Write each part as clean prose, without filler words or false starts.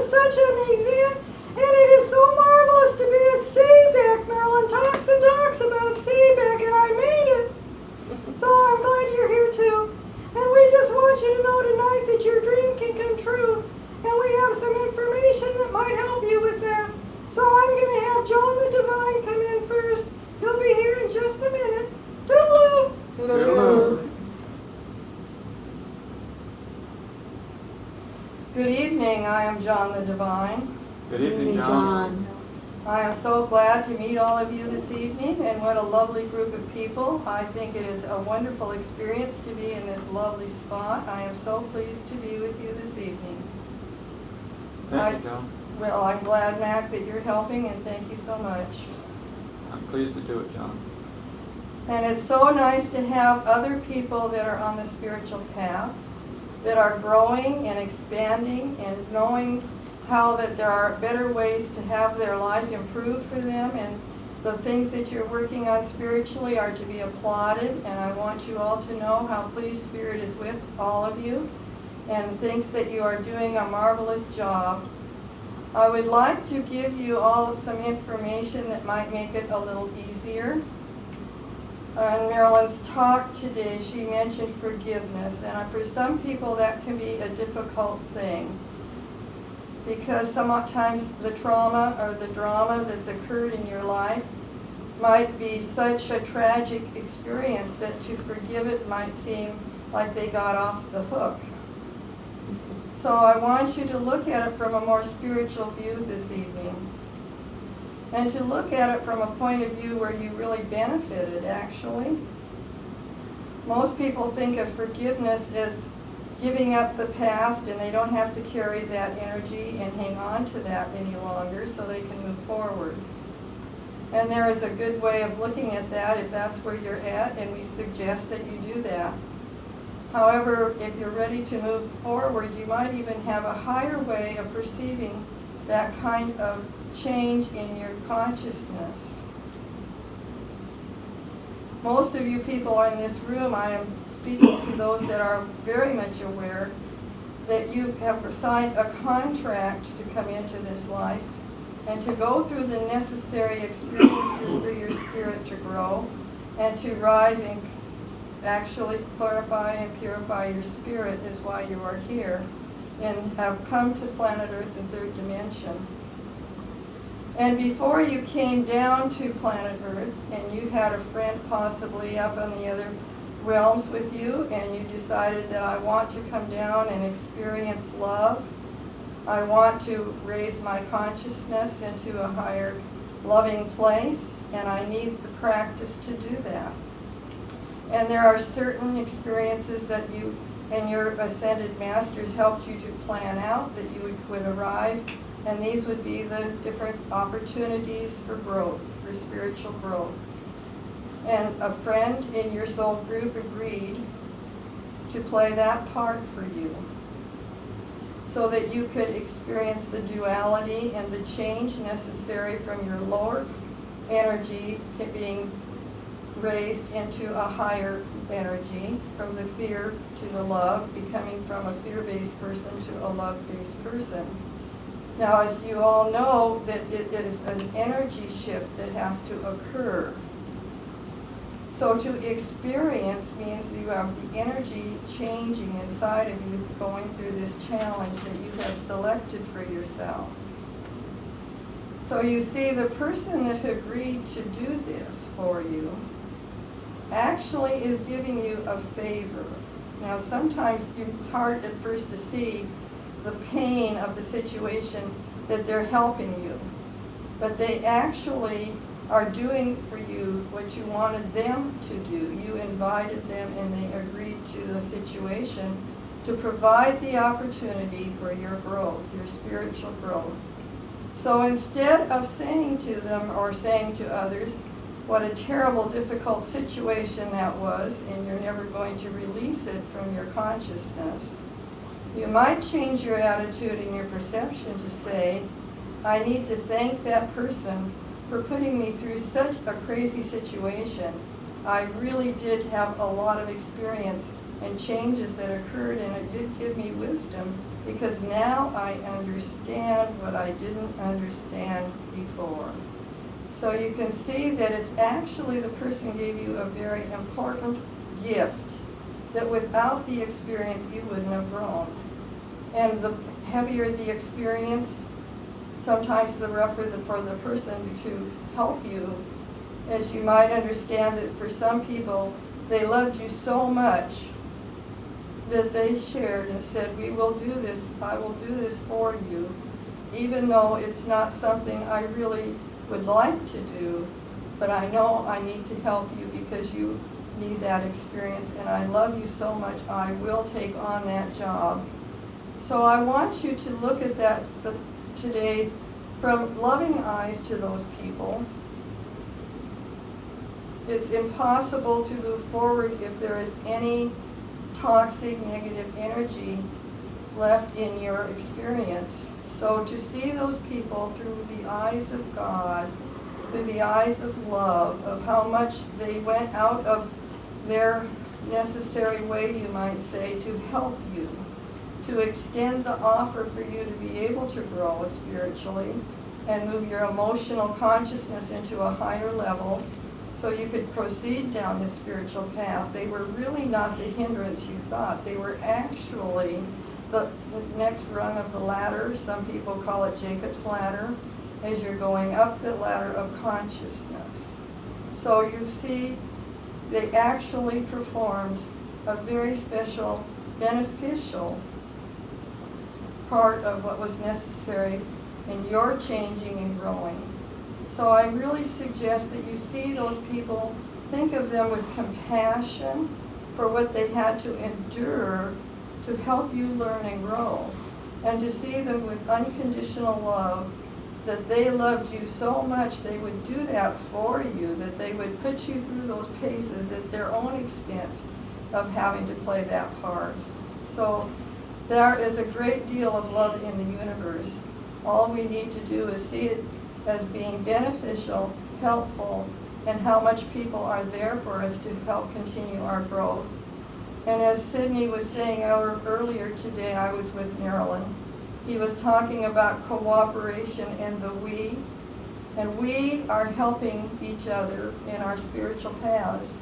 is such an event, and it is so marvelous to be at Seabeck. Marilyn talks and talks about Seabeck, and I made it. So I'm glad you're here too. And we just want you to know tonight that your dream can come true. And we have some information that might help you with that. So I'm going to have John the Divine come in first. He'll be here in just a minute. Toodaloo! Toodaloo. Good evening. I am John the Divine. Good evening, John. I am so glad to meet all of you this evening, and what a lovely group of people. I think it is a wonderful experience to be in this lovely spot. I am so pleased to be with you this evening. Thank you, John. Well, I'm glad, Mac, that you're helping, and thank you so much. I'm pleased to do it, John. And it's so nice to have other people that are on the spiritual path, that are growing and expanding and knowing how that there are better ways to have their life improve for them, and the things that you're working on spiritually are to be applauded, and I want you all to know how pleased Spirit is with all of you and thinks that you are doing a marvelous job. I would like to give you all some information that might make it a little easier. In Marilyn's talk today, she mentioned forgiveness, and for some people that can be a difficult thing, because sometimes the trauma or the drama that's occurred in your life might be such a tragic experience that to forgive it might seem like they got off the hook. So I want you to look at it from a more spiritual view this evening, and to look at it from a point of view where you really benefited, actually. Most people think of forgiveness as giving up the past, and they don't have to carry that energy and hang on to that any longer, so they can move forward. And there is a good way of looking at that if that's where you're at, and we suggest that you do that. However, if you're ready to move forward, you might even have a higher way of perceiving that kind of change in your consciousness. Most of you people in this room, I am speaking to those that are very much aware that you have signed a contract to come into this life and to go through the necessary experiences for your spirit to grow and to rise and actually clarify and purify your spirit is why you are here and have come to planet Earth in third dimension. And before you came down to planet Earth and you had a friend possibly up on the other realms with you, and you decided that I want to come down and experience love, I want to raise my consciousness into a higher loving place, and I need the practice to do that. And there are certain experiences that you and your ascended masters helped you to plan out that you would arrive, and these would be the different opportunities for growth, for spiritual growth. And a friend in your soul group agreed to play that part for you so that you could experience the duality and the change necessary from your lower energy being raised into a higher energy, from the fear to the love, becoming from a fear-based person to a love-based person. Now, as you all know, that it is an energy shift that has to occur. So to experience means you have the energy changing inside of you, going through this challenge that you have selected for yourself. So you see, the person that agreed to do this for you actually is giving you a favor. Now, sometimes it's hard at first to see the pain of the situation that they're helping you, but they actually are doing for you what you wanted them to do. You invited them and they agreed to the situation to provide the opportunity for your growth, your spiritual growth. So instead of saying to them or saying to others what a terrible, difficult situation that was, and you're never going to release it from your consciousness, you might change your attitude and your perception to say, I need to thank that person for putting me through such a crazy situation. I really did have a lot of experience and changes that occurred, and it did give me wisdom because now I understand what I didn't understand before. So you can see that it's actually the person gave you a very important gift that without the experience you wouldn't have grown. And the heavier the experience, sometimes the rougher for the person to help you. As you might understand that for some people, they loved you so much that they shared and said, we will do this, I will do this for you, even though it's not something I really would like to do, but I know I need to help you because you need that experience, and I love you so much, I will take on that job. So I want you to look at that today from loving eyes to those people. It's impossible to move forward if there is any toxic, negative energy left in your experience. So to see those people through the eyes of God, through the eyes of love, of how much they went out of their necessary way, you might say, to help you, to extend the offer for you to be able to grow spiritually and move your emotional consciousness into a higher level so you could proceed down the spiritual path. They were really not the hindrance you thought. They were actually the next rung of the ladder. Some people call it Jacob's ladder, as you're going up the ladder of consciousness. So you see, they actually performed a very special, beneficial part of what was necessary in your changing and growing. So I really suggest that you see those people, think of them with compassion for what they had to endure to help you learn and grow, and to see them with unconditional love, that they loved you so much they would do that for you, that they would put you through those paces at their own expense of having to play that part. So there is a great deal of love in the universe. All we need to do is see it as being beneficial, helpful, and how much people are there for us to help continue our growth. And as Sydney was saying earlier today, I was with Marilyn. He was talking about cooperation and the we. And we are helping each other in our spiritual paths.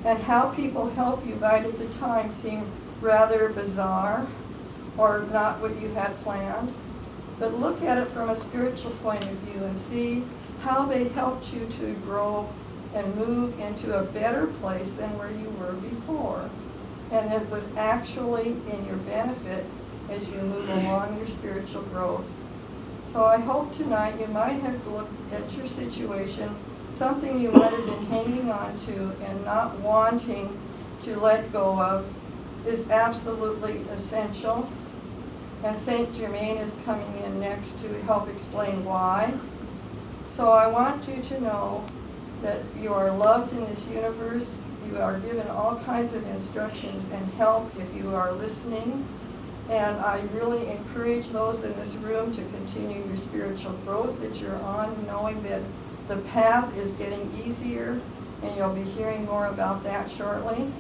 And how people help you right at the time seem rather bizarre or not what you had planned. But look at it from a spiritual point of view and see how they helped you to grow and move into a better place than where you were before. And it was actually in your benefit as you move along your spiritual growth. So I hope tonight you might have looked at your situation, something you might have been hanging on to and not wanting to let go of is absolutely essential. And Saint Germain is coming in next to help explain why. So I want you to know that you are loved in this universe. You are given all kinds of instructions and help if you are listening. And I really encourage those in this room to continue your spiritual growth that you're on, knowing that the path is getting easier, and you'll be hearing more about that shortly.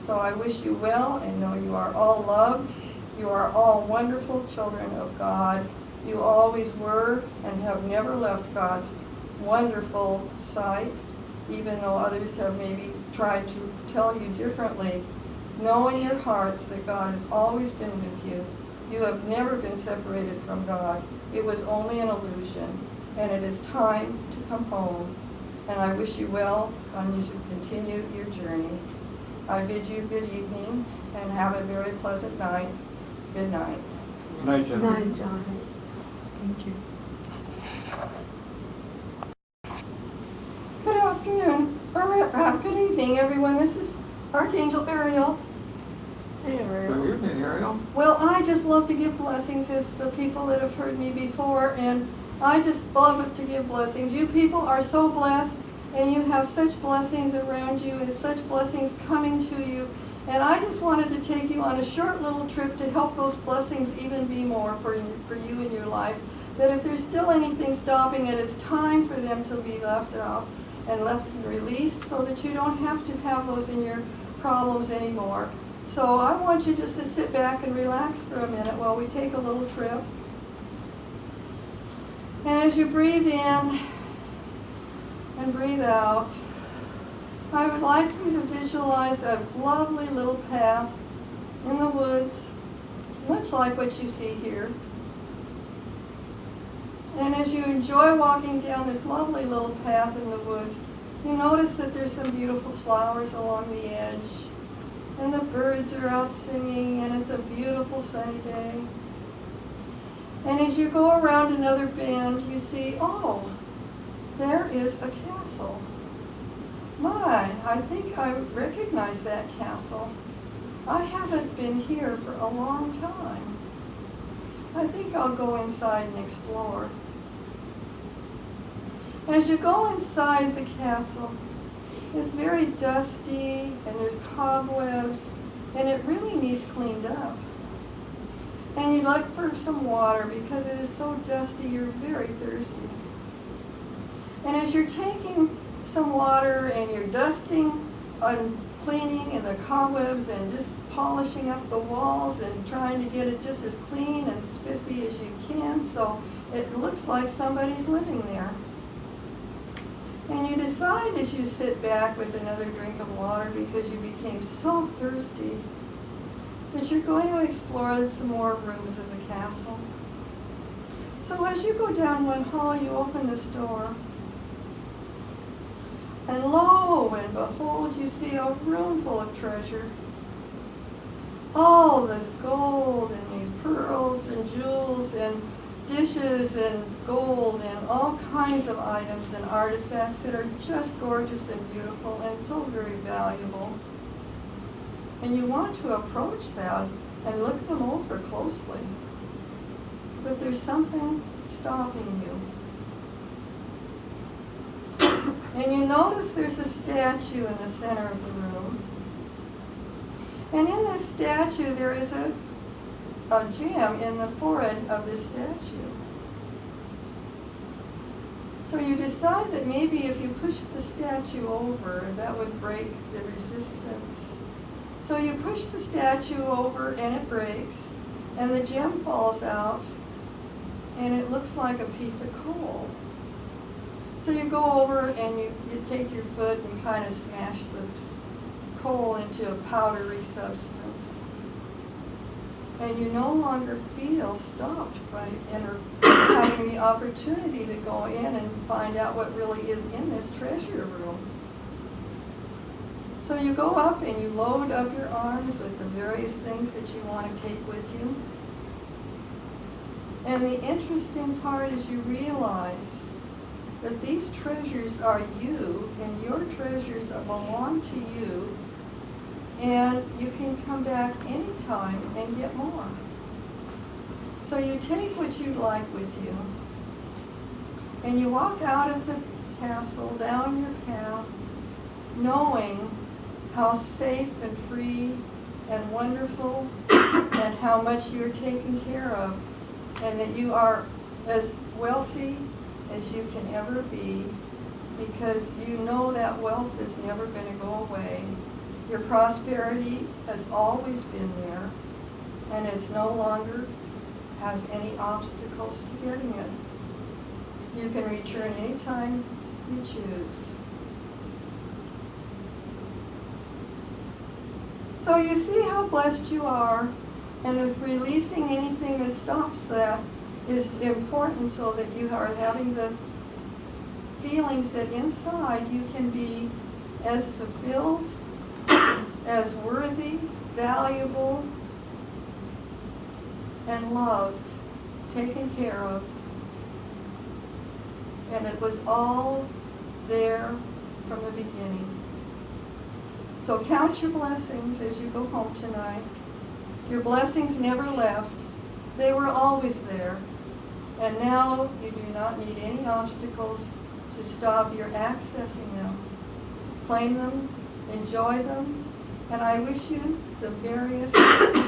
So I wish you well and know you are all loved. You are all wonderful children of God. You always were and have never left God's wonderful sight, even though others have maybe tried to tell you differently. Know in your hearts that God has always been with you. You have never been separated from God. It was only an illusion, and it is time to come home. And I wish you well, and you should continue your journey. I bid you good evening, and have a very pleasant night. Good night. Good night, Jim. Good night, John. Thank you. Good afternoon, or good evening, everyone. This is Archangel Ariel. Hey, Good Ariel. evening, Ariel. Well, I just love to give blessings as the people that have heard me before, and I just love it to give blessings. You people are so blessed, and you have such blessings around you and such blessings coming to you. And I just wanted to take you on a short little trip to help those blessings even be more for you in your life. That if there's still anything stopping it, it's time for them to be left out and left and released so that you don't have to have those in your problems anymore. So I want you just to sit back and relax for a minute while we take a little trip. And as you breathe in and breathe out, I would like you to visualize a lovely little path in the woods, much like what you see here. And as you enjoy walking down this lovely little path in the woods, you notice that there's some beautiful flowers along the edge, and the birds are out singing, and it's a beautiful sunny day. And as you go around another bend, you see, oh, there is a castle. My, I think I recognize that castle. I haven't been here for a long time. I think I'll go inside and explore. As you go inside the castle, it's very dusty and there's cobwebs and it really needs cleaned up. And you look for some water because it is so dusty you're very thirsty. And as you're taking some water and you're dusting and cleaning and the cobwebs and just polishing up the walls and trying to get it just as clean and spiffy as you can so it looks like somebody's living there. And you decide as you sit back with another drink of water because you became so thirsty that you're going to explore some more rooms of the castle. So as you go down one hall, you open this door. And lo and behold, you see a room full of treasure. All this gold and these pearls and jewels and dishes and gold and all kinds of items and artifacts that are just gorgeous and beautiful and so very valuable. And you want to approach that and look them over closely. But there's something stopping you. And you notice there's a statue in the center of the room. And in this statue there is a gem in the forehead of this statue. So you decide that maybe if you push the statue over, that would break the resistance. So you push the statue over and it breaks, and the gem falls out, and it looks like a piece of coal. So you go over and you take your foot and kind of smash the coal into a powdery substance. And you no longer feel stopped by having the opportunity to go in and find out what really is in this treasure room. So you go up and you load up your arms with the various things that you want to take with you. And the interesting part is you realize that these treasures are you, and your treasures belong to you, and you can come back anytime and get more. So you take what you'd like with you, and you walk out of the castle, down your path, knowing how safe and free and wonderful and how much you're taken care of, and that you are as wealthy as you can ever be, because you know that wealth is never going to go away. Your prosperity has always been there, and it's no longer has any obstacles to getting it. You can return anytime you choose. So you see how blessed you are, and if releasing anything that stops that is important so that you are having the feelings that inside you can be as fulfilled, as worthy, valuable, and loved, taken care of. And it was all there from the beginning. So count your blessings as you go home tonight. Your blessings never left. They were always there. And now you do not need any obstacles to stop your accessing them. Claim them, enjoy them, and I wish you the merriest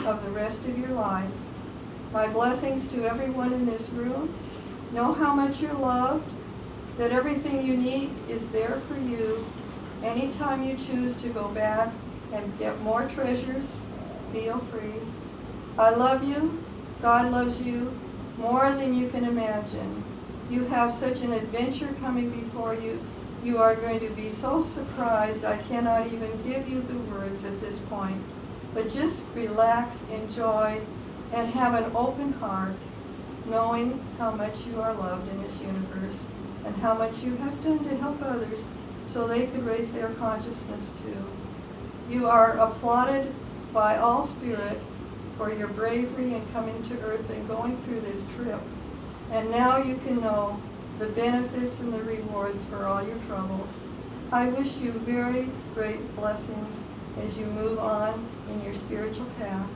of the rest of your life. My blessings to everyone in this room. Know how much you're loved, that everything you need is there for you anytime you choose to go back and get more treasures Feel free. I love you. God loves you more than you can imagine. You have such an adventure coming before you. You are going to be so surprised. I cannot even give you the words at this point. But just relax, enjoy, and have an open heart, knowing how much you are loved in this universe and how much you have done to help others so they could raise their consciousness too. You are applauded by all spirit for your bravery in coming to Earth and going through this trip. And now you can know the benefits and the rewards for all your troubles. I wish you very great blessings as you move on in your spiritual path.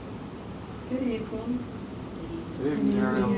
Good evening. Good evening, Ariel.